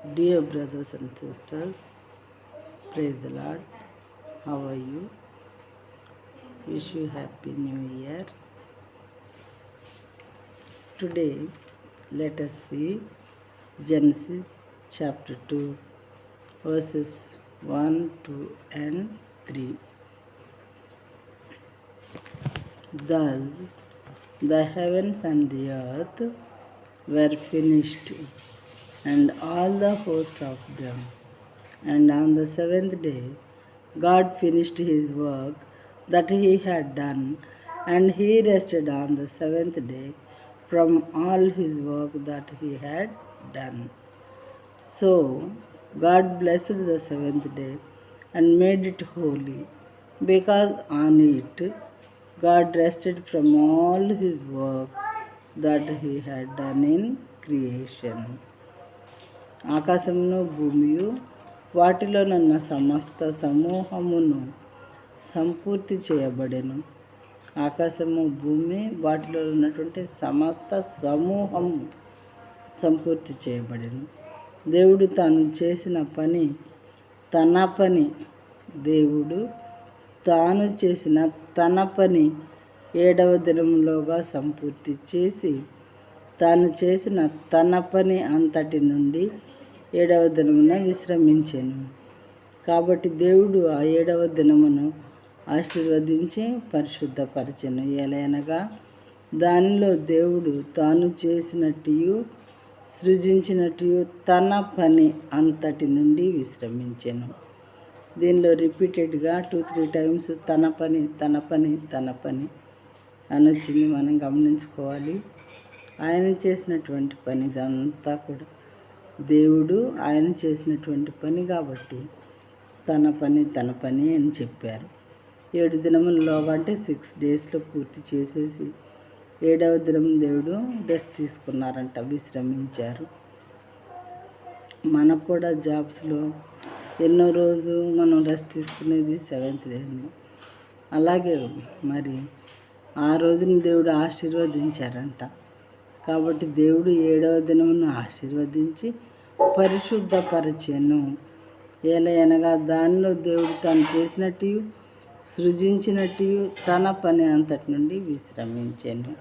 Dear brothers and sisters, praise the Lord. How are you? Wish you happy new year. Today, let us see Genesis chapter 2, verses 1, 2, and 3. Thus, the heavens and the earth were finished, and all the host of them. And on the seventh day, God finished his work that he had done, and he rested on the seventh day from all his work that he had done. So God blessed the seventh day and made it holy, because on it God rested from all his work that he had done in creation. ఆకాశమును భూమియు వాటిలోనున్న సమస్త సమూహమును సంపూర్తి చేయబడెను. ఆకాశము భూమి వాటిలో ఉన్నటువంటి సమస్త సమూహము సంపూర్తి చేయబడెను. దేవుడు తాను చేసిన పని దేవుడు తాను చేసిన తన పని 7వ దినంలోగా సంపూర్తి చేసి తాను చేసిన తన పని అంతటి నుండి 7వ దినమున విశ్రమించెను. కాబట్టి దేవుడు ఆ 7వ దినమును ఆశీర్వదించి పరిశుద్ధపరచెను. ఎలయనగా దానిలో దేవుడు తాను చేసినట్టు సృజించినట్టు తన పని అంతటి నుండి విశ్రమించెను. దీనిలో రిపీటెడ్గా 2-3 టైమ్స్ తన పని అని వచ్చింది. మనం గమనించుకోవాలి. ఆయన చేసినటువంటి పని ఇదంతా కూడా దేవుడు ఆయన చేసినటువంటి పని కాబట్టి తన పని అని చెప్పారు. 7 దినములలోగా అంటే 6 డేస్లో పూర్తి చేసేసి 7వ దినం దేవుడు రెస్ట్ తీసుకున్నారంట, విశ్రమించారు. మనకు కూడా జాబ్స్లో ఎన్నో రోజు మనం రెస్ట్ తీసుకునేది 7th డేని. అలాగే మరి ఆ రోజుని దేవుడు ఆశీర్వదించారంట. కాబట్టి దేవుడు 7వ దినమును ఆశీర్వదించి పరిశుద్ధపరచెను. ఏలయనగా దానిలో దేవుడు తాను చేసినట్టు సృజించినట్టు తన పని అంతటి నుండి విశ్రమించెను.